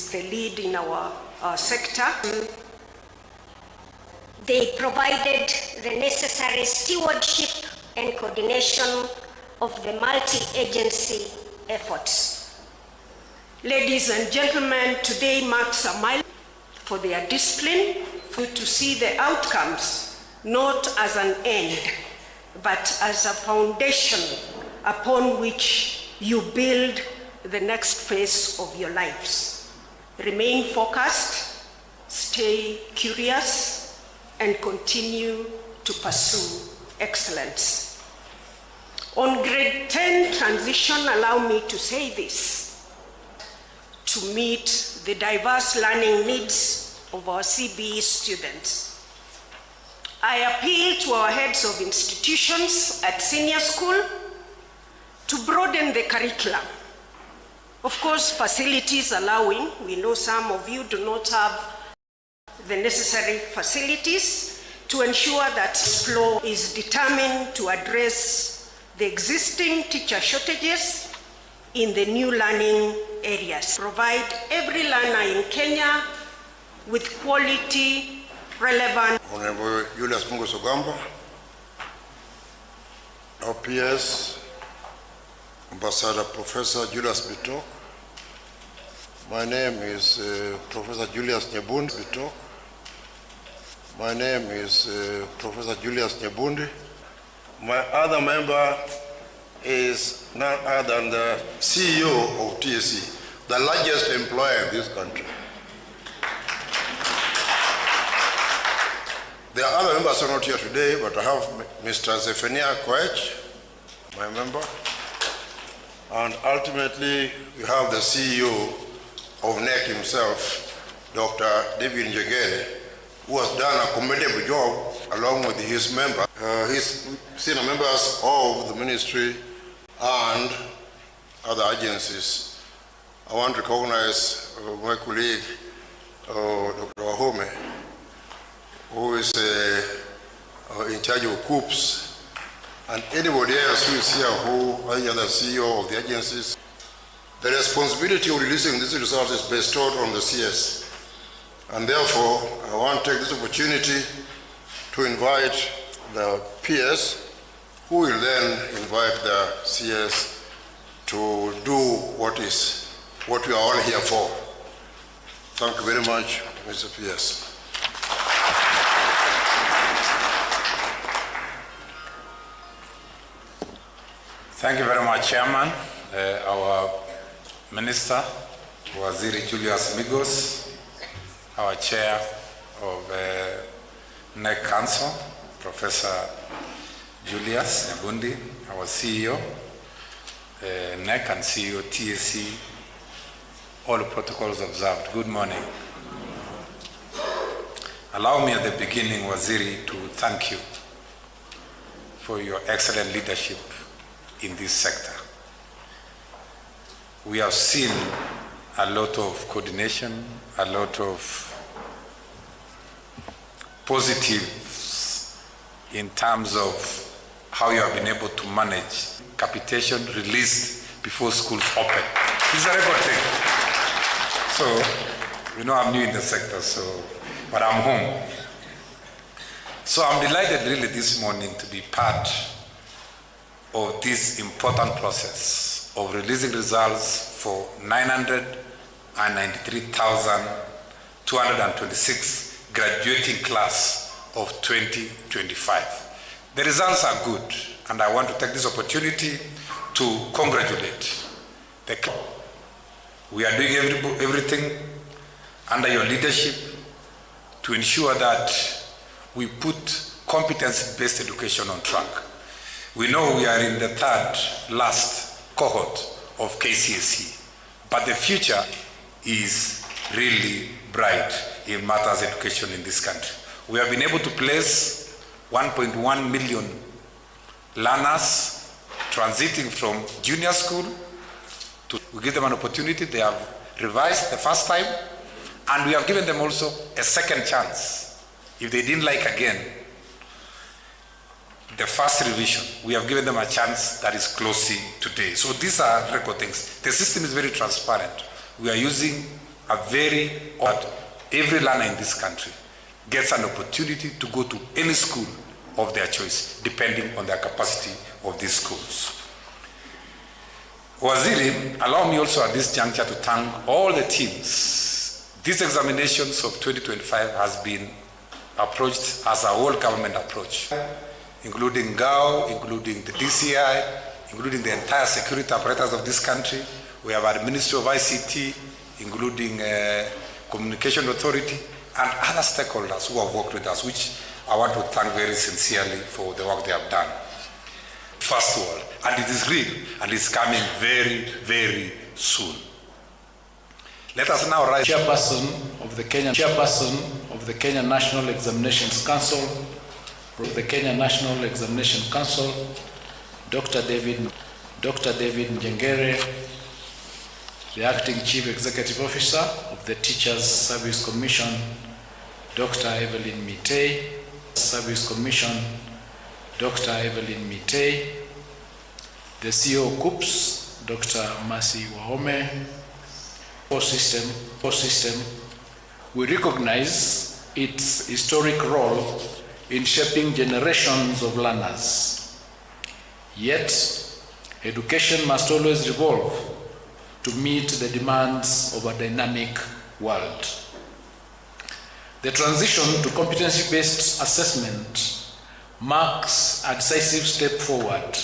is the lead in our sector. They provided the necessary stewardship and coordination of the multi-agency efforts. Ladies and gentlemen, today marks a milestone for their discipline, to see the outcomes not as an end, but as a foundation upon which you build the next phase of your lives. Remain focused, stay curious, and continue to pursue excellence. On grade 10 transition, allow me to say this: to meet the diverse learning needs of our CBE students, I appeal to our heads of institutions at senior school to broaden the curriculum. Of course, facilities allowing. We know some of you do not have the necessary facilities to ensure that flow is determined to address the existing teacher shortages in the new learning areas. Provide every learner in Kenya with quality, relevant. Honorable Julius Ogamba, our peers, Ambassador Professor Julius Bito. My name is Professor Julius Bito. My name is Professor Julius Nyebundi. My other member is none other than the CEO of Kcse, the largest employer in this country. There are other members who are not here today, but I have Mr. Zephaniah Koech, my member, and ultimately we have the CEO of NEC himself, Dr. David Njegere, who has done a commendable job along with his members, his senior members of the ministry and other agencies. I want to recognize my colleague, Dr. Wahome, who is in charge of COOPS, and anybody else who is here who any other CEO of the agencies. The responsibility of releasing these results is bestowed on the CS. And therefore, I want to take this opportunity to invite the peers, who will then invite the CS to do what we are all here for. Thank you very much, Mr. PS. Thank you very much, Chairman. Our Minister, Waziri Julius Migos, our Chair of NEC Council, Professor Julius Nyebundi, our CEO, NEC and CEO Kcse, all protocols observed. Good morning. Allow me at the beginning, Waziri, to thank you for your excellent leadership in this sector. We have seen a lot of coordination, a lot of positives in terms of how you have been able to manage capitation released before schools open. This is a record thing. So, you know, I'm new in the sector, but I'm home. So I'm delighted really this morning to be part of this important process of releasing results for 993,226 graduating class of 2025. The results are good, and I want to take this opportunity to congratulate the class. We are doing everything under your leadership to ensure that we put competence-based education on track. We know we are in the third last cohort of Kcse, but the future is really bright in matters of education in this country. We have been able to place 1.1 million learners transiting from junior school to, we give them an opportunity. They have revised the first time, and we have given them also a second chance. If they didn't like again the first revision, we have given them a chance that is closing today. So these are record things. The system is very transparent. We are using every learner in this country gets an opportunity to go to any school of their choice, depending on their capacity of these schools. Waziri, allow me also at this juncture to thank all the teams. These examinations of 2025 has been approached as a whole government approach, including GAO, including the DCI, including the entire security apparatus of this country. We have our Ministry of ICT, including Communication Authority, and other stakeholders who have worked with us, which I want to thank very sincerely for the work they have done. First of all, and it is real, and it's coming very, very soon. Let us now rise. Chairperson of the Kenya National Examinations Council, Dr. David Njengere, the Acting Chief Executive Officer of the Teachers Service Commission, Dr. Evelyn Mitei, the CEO of Kcse, Dr. Mercy Wahome. System, we recognize its historic role in shaping generations of learners. Yet, education must always evolve to meet the demands of a dynamic world. The transition to competency-based assessment marks a decisive step forward,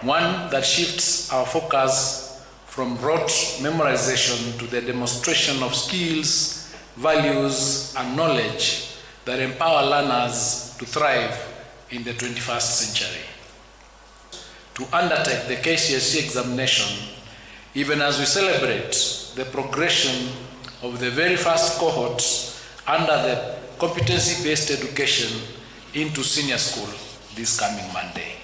one that shifts our focus from rote memorization to the demonstration of skills, values, and knowledge that empower learners to thrive in the 21st century. To undertake the Kcse examination, even as we celebrate the progression of the very first cohort under the competency-based education into senior school this coming Monday.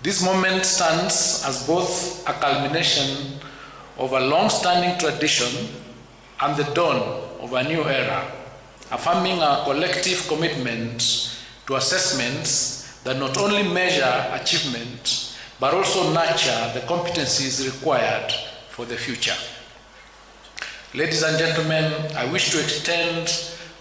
This moment stands as both a culmination of a long-standing tradition and the dawn of a new era, affirming our collective commitment to assessments that not only measure achievement, but also nurture the competencies required for the future. Ladies and gentlemen, I wish to extend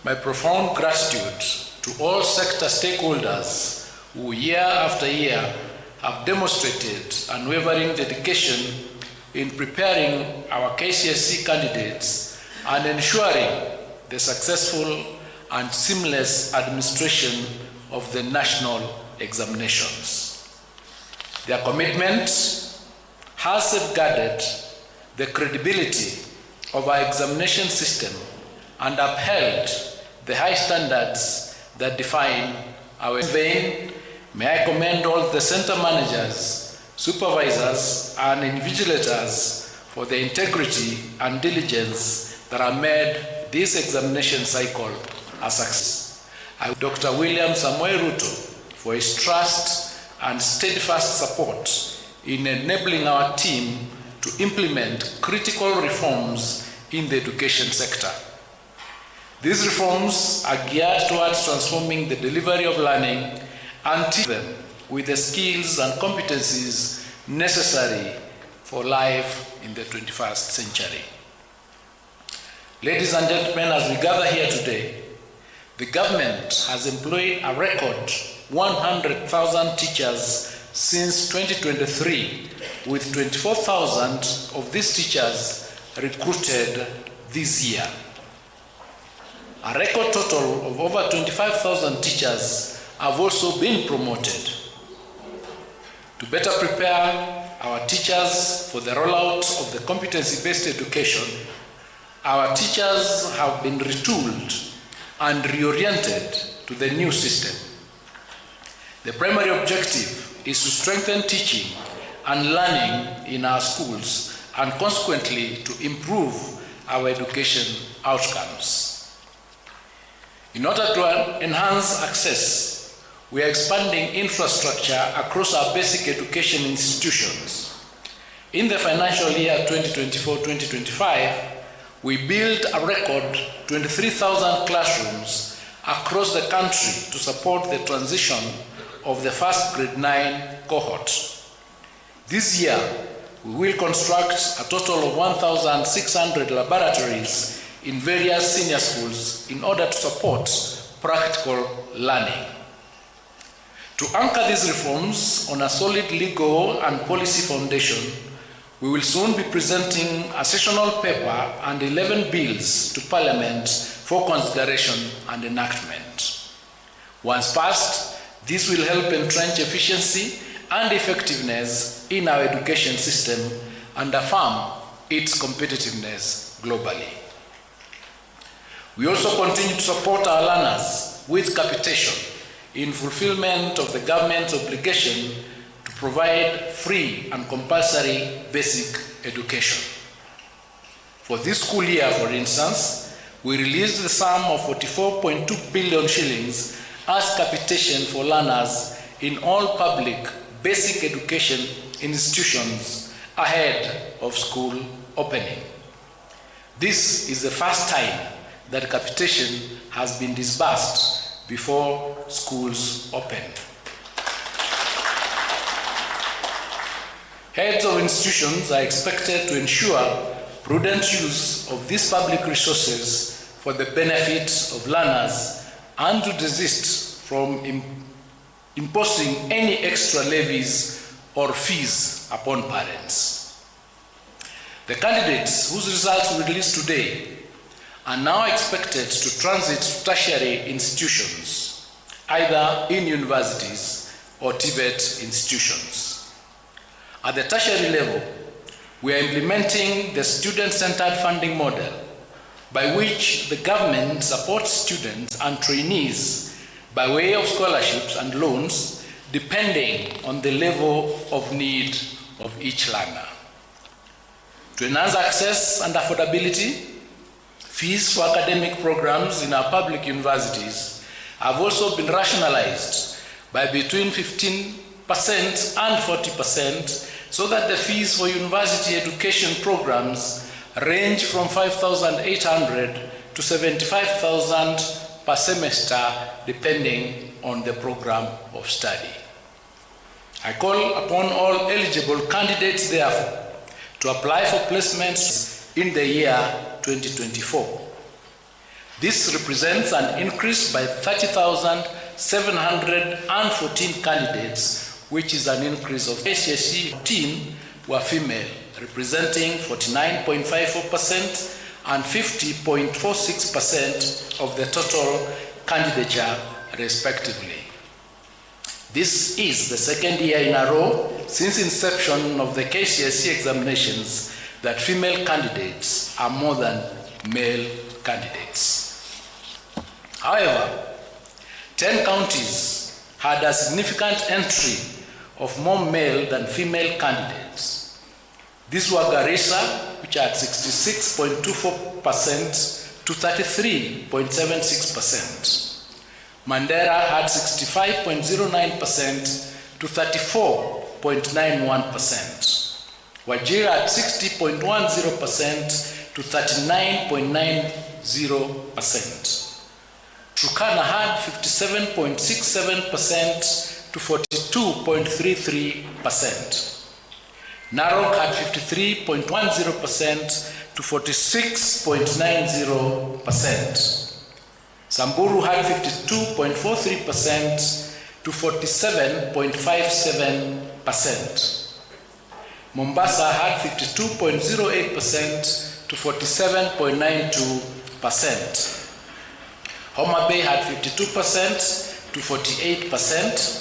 my profound gratitude to all sector stakeholders who year after year have demonstrated unwavering dedication in preparing our Kcse candidates and ensuring the successful and seamless administration of the national examinations. Their commitment has safeguarded the credibility of our examination system and upheld the high standards that define our vein. May I commend all the center managers, supervisors, and invigilators for the integrity and diligence that have made this examination cycle a success. I thank Dr. William Samoei Ruto for his trust and steadfast support in enabling our team to implement critical reforms in the education sector. These reforms are geared towards transforming the delivery of learning and teach them with the skills and competencies necessary for life in the 21st century. Ladies and gentlemen, as we gather here today, the government has employed a record 100,000 teachers since 2023, with 24,000 of these teachers recruited this year. A record total of over 25,000 teachers have also been promoted. To better prepare our teachers for the rollout of the competency-based education, our teachers have been retooled and reoriented to the new system. The primary objective is to strengthen teaching and learning in our schools and consequently to improve our education outcomes. In order to enhance access, we are expanding infrastructure across our basic education institutions. In the financial year 2024-2025, we built a record 23,000 classrooms across the country to support the transition of the first grade 9 cohort. This year, we will construct a total of 1,600 laboratories in various senior schools in order to support practical learning. To anchor these reforms on a solid legal and policy foundation, we will soon be presenting a sessional paper and 11 bills to Parliament for consideration and enactment. Once passed, this will help entrench efficiency and effectiveness in our education system and affirm its competitiveness globally. We also continue to support our learners with capitation in fulfillment of the government's obligation to provide free and compulsory basic education. For this school year, for instance, we released the sum of 44.2 billion shillings as capitation for learners in all public basic education institutions ahead of school opening. This is the first time that capitation has been disbursed before schools open. Heads of institutions are expected to ensure prudent use of these public resources for the benefit of learners and to desist from imposing any extra levies or fees upon parents. The candidates whose results we release today are now expected to transit to tertiary institutions, either in universities or TVET institutions. At the tertiary level, we are implementing the student-centered funding model by which the government supports students and trainees by way of scholarships and loans depending on the level of need of each learner. To enhance access and affordability, fees for academic programs in our public universities have also been rationalized by between 15% and 40%, so that the fees for university education programs range from 5,800 to 75,000 per semester, depending on the program of study. I call upon all eligible candidates, therefore, to apply for placements in the year 2024. This represents an increase by 30,714 candidates, which is an increase of Kcse 14 were female, representing 49.54% and 50.46% of the total candidature, respectively. This is the second year in a row since inception of the Kcse examinations that female candidates are more than male candidates. However, 10 counties had a significant entry of more male than female candidates. These were Garissa, which had 66.24% to 33.76%. Mandera had 65.09% to 34.91%. Wajir at 60.10% to 39.90%. Turkana had 57.67% to 42.33%. Narok had 53.10% to 46.90%. Samburu had 52.43% to 47.57%. Mombasa had 52.08% to 47.92%. Homa Bay had 52% to 48%.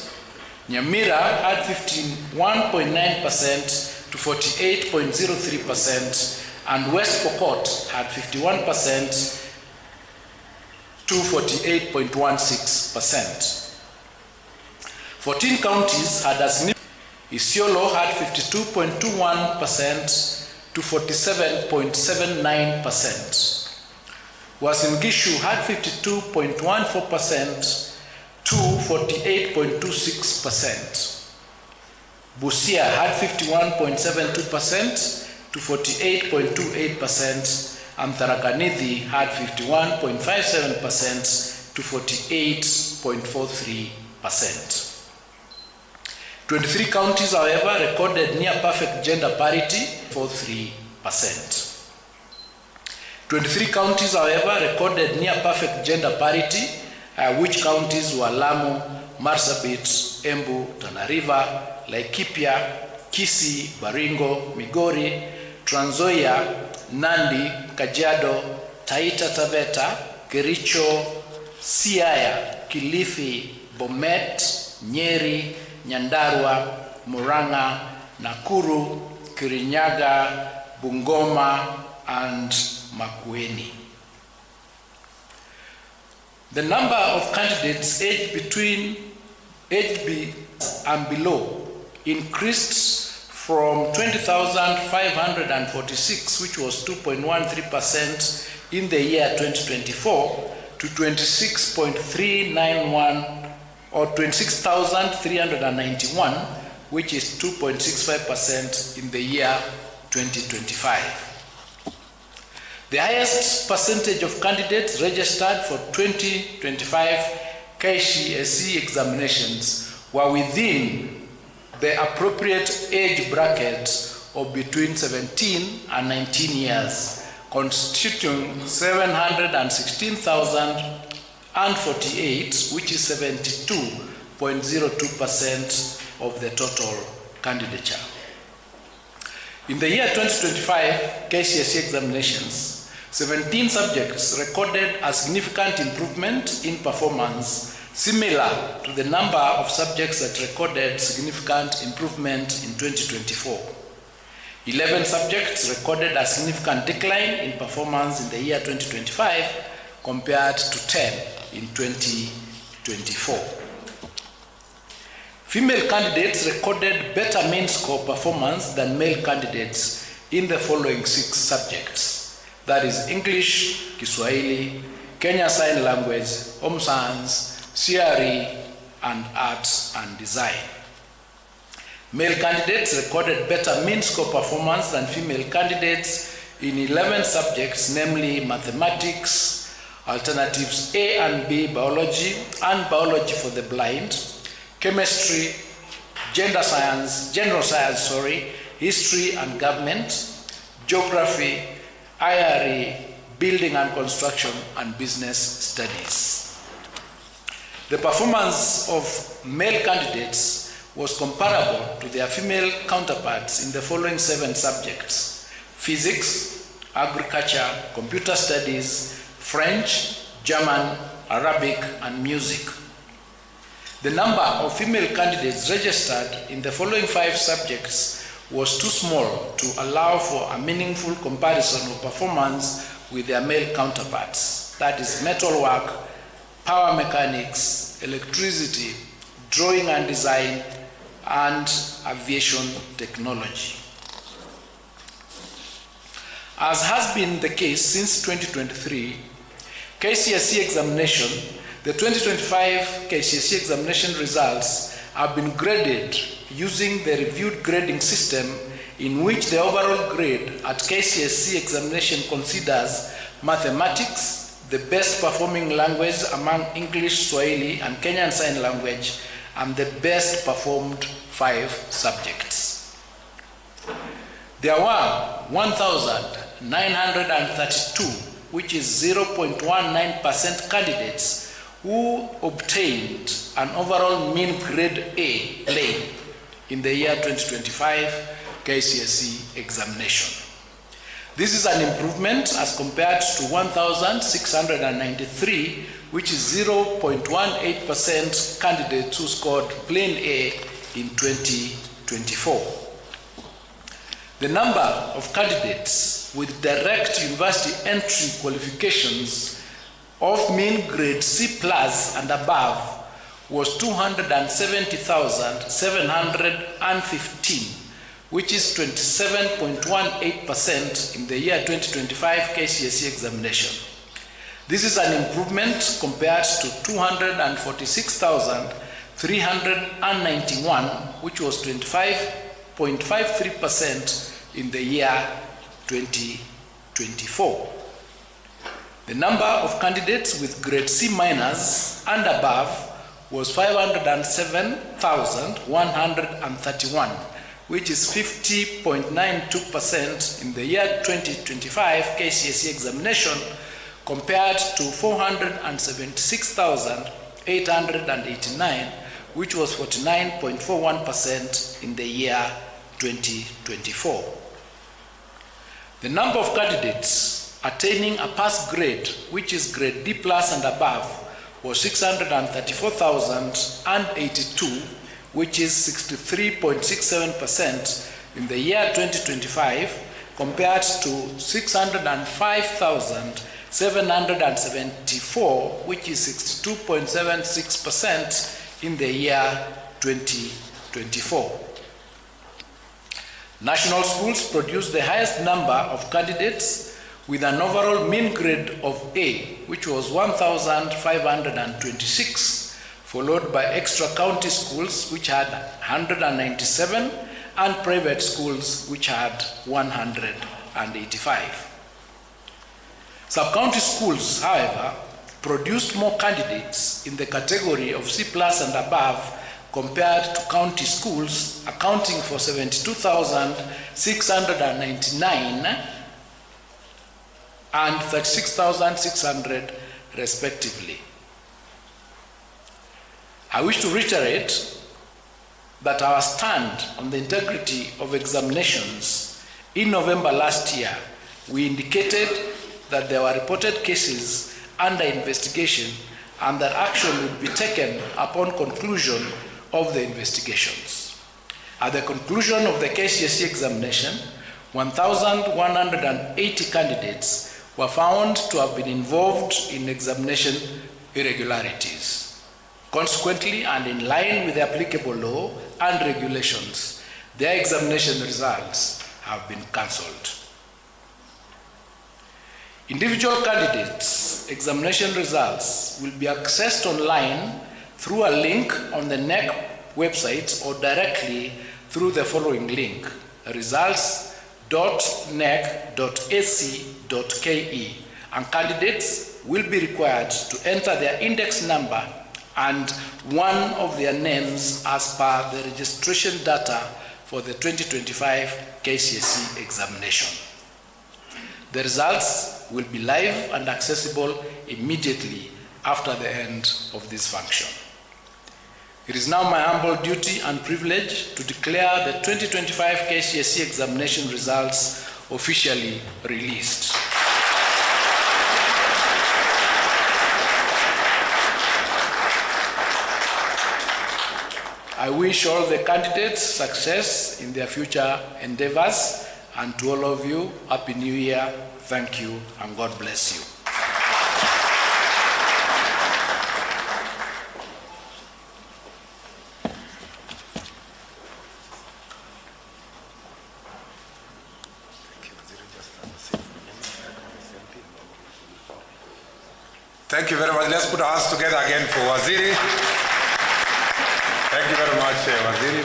Nyamira had 51.9% to 48.03%, and West Pokot had 51% to 48.16%. 14 counties had a significant. Isiolo had 52.21% to 47.79%. Uasin Gishu had 52.14% to 48.26%. Busia had 51.72% to 48.28%, and Tharaka Nithi had 51.57% to 48.43%. 23 counties, however, recorded near perfect gender parity, 43%. 23 counties, however, recorded near perfect gender parity, which counties were Lamu, Marsabit, Embu, Tana River, Laikipia, Kcse, Baringo, Migori, Trans Nzoia, Nandi, Kajiado, Taita Taveta, Kericho, Siaya, Kilifi, Bomet, Nyeri, Nyandarua, Murang'a, Nakuru, Kirinyaga, Bungoma, and Makueni. The number of candidates aged B and below increased from 20,546, which was 2.13% in the year 2024, to 26.391 or 26,391, which is 2.65% in the year 2025. The highest percentage of candidates registered for 2025 Kcse examinations were within the appropriate age bracket of between 17 and 19 years, constituting 716,048, which is 72.02% of the total candidature. In the year 2025 Kcse examinations, 17 subjects recorded a significant improvement in performance, similar to the number of subjects that recorded significant improvement in 2024. 11 subjects recorded a significant decline in performance in the year 2025 compared to 10 in 2024. Female candidates recorded better mean score performance than male candidates in the following 6 subjects. That is English, Kiswahili, Kenya Sign Language, Home Science, CRE, and Arts and Design. Male candidates recorded better mean score performance than female candidates in 11 subjects, namely Mathematics, Alternatives A and B, Biology, and Biology for the Blind, Chemistry, General Science, History and Government, Geography, IRE, Building and Construction, and Business Studies. The performance of male candidates was comparable to their female counterparts in the following 7 subjects: Physics, Agriculture, Computer Studies, French, German, Arabic, and Music. The number of female candidates registered in the following 5 subjects was too small to allow for a meaningful comparison of performance with their male counterparts. That is metalwork, power mechanics, electricity, drawing and design, and aviation technology. As has been the case since 2023, Kcse examination, the 2025 Kcse examination results have been graded using the reviewed grading system, in which the overall grade at Kcse examination considers mathematics, the best performing language among English, Swahili, and Kenyan Sign Language, and the best performed 5 subjects. There were 1,932, which is 0.19% candidates who obtained an overall mean grade A lane in the year 2025 Kcse examination. This is an improvement as compared to 1,693, which is 0.18% candidates who scored plain A in 2024. The number of candidates with direct university entry qualifications of mean grade C+ and above was 270,715, which is 27.18% in the year 2025 Kcse examination. This is an improvement compared to 246,391, which was 25.53% in the year 2024. The number of candidates with grade C- and above was 507,131, which is 50.92% in the year 2025 Kcse examination, compared to 476,889, which was 49.41% in the year 2024. The number of candidates attaining a pass grade, which is grade D+ and above, was 634,082, which is 63.67% in the year 2025, compared to 605,774, which is 62.76% in the year 2024. National schools produced the highest number of candidates with an overall mean grade of A, which was 1,526, followed by extra county schools, which had 197, and private schools, which had 185. Sub-county schools, however, produced more candidates in the category of C+ and above compared to county schools, accounting for 72,699 and 36,600 respectively. I wish to reiterate that our stand on the integrity of examinations. In November last year, we indicated that there were reported cases under investigation and that action would be taken upon conclusion of the investigations. At the conclusion of the Kcse examination, 1,180 candidates were found to have been involved in examination irregularities. Consequently, and in line with the applicable law and regulations, their examination results have been cancelled. Individual candidates' examination results will be accessed online through a link on the NEC website or directly through the following link: results.nec.ac.ke, and candidates will be required to enter their index number and one of their names as per the registration data for the 2025 Kcse examination. The results will be live and accessible immediately after the end of this function. It is now my humble duty and privilege to declare the 2025 Kcse examination results officially released. I wish all the candidates success in their future endeavors, and to all of you, Happy New Year, thank you, and God bless you. Thank you very much. Let's put our hands together again for Waziri. Thank you very much, Waziri.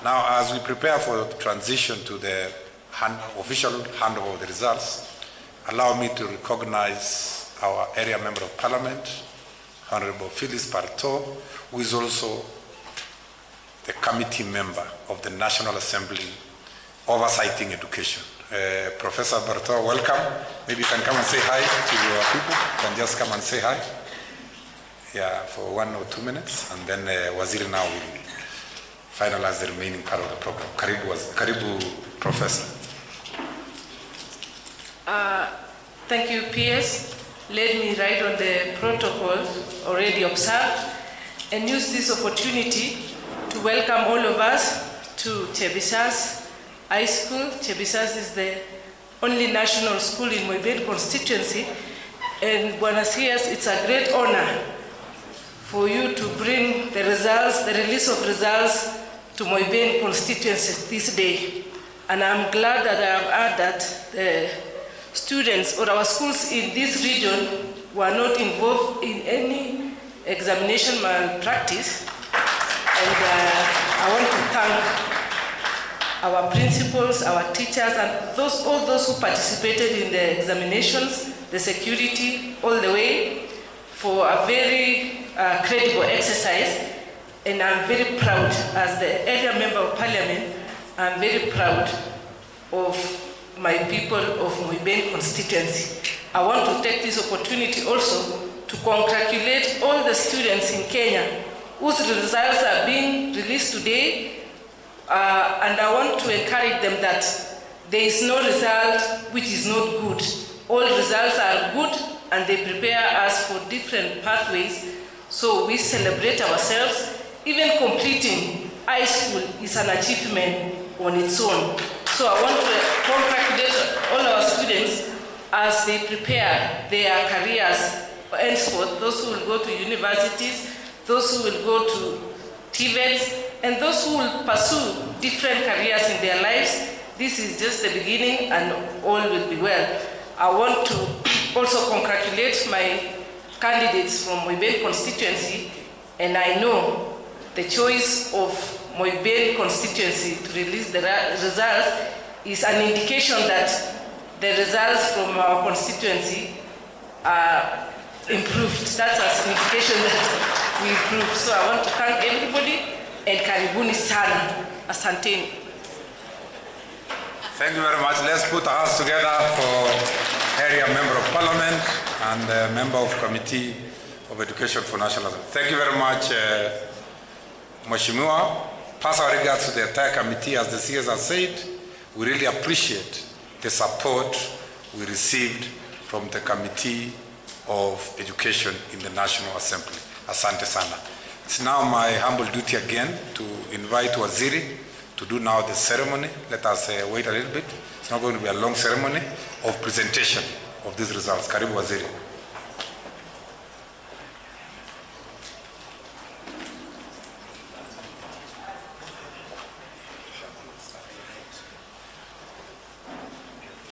Now, as we prepare for the transition to the official handover of the results, allow me to recognize our area member of parliament, Honorable Phyllis Parto, who is also the committee member of the National Assembly Oversighting Education. Professor Parto, welcome. Maybe you can come and say hi to your people. You can just come and say hi. Yeah, for 1 or 2 minutes, and then Waziri now will finalize the remaining part of the program. Karibu, Professor. Thank you, PS. Let me write on the protocol already observed and use this opportunity to welcome all of us to Kcse High School. Kcse is the only national school in Moibel constituency, and Buenos Aires, it's a great honor for you to bring the results, the release of results to Moibel constituency this day. And I'm glad that I have heard that the students or our schools in this region were not involved in any examination malpractice. And I want to thank our principals, our teachers, and all those who participated in the examinations, the security, all the way, for a very credible exercise, and I'm very proud, as the area member of parliament, I'm very proud of my people of Moiben constituency. I want to take this opportunity also to congratulate all the students in Kenya whose results are being released today, and I want to encourage them that there is no result which is not good. All results are good, and they prepare us for different pathways, so we celebrate ourselves. Even completing high school is an achievement on its own. So I want to congratulate all our students as they prepare their careers henceforth, those who will go to universities, those who will go to TVETs, and those who will pursue different careers in their lives. This is just the beginning, and all will be well. I want to also congratulate my candidates from Moiben constituency, and I know the choice of Moiben constituency to release the results is an indication that the results from our constituency are improved. That's an indication that we improved. So I want to thank everybody, and karibuni sana. Asanteni. Thank you very much. Let's put our hands together for area member of parliament and member of committee of education for national assembly. Thank you very much, Mheshimiwa. Pass our regards to the entire committee. As the CS has said, we really appreciate the support we received from the Committee of Education in the National Assembly. Asante sana. It's now my humble duty again to invite Waziri to do now the ceremony. Let us wait a little bit. It's not going to be a long ceremony of presentation of these results. Karibu Waziri.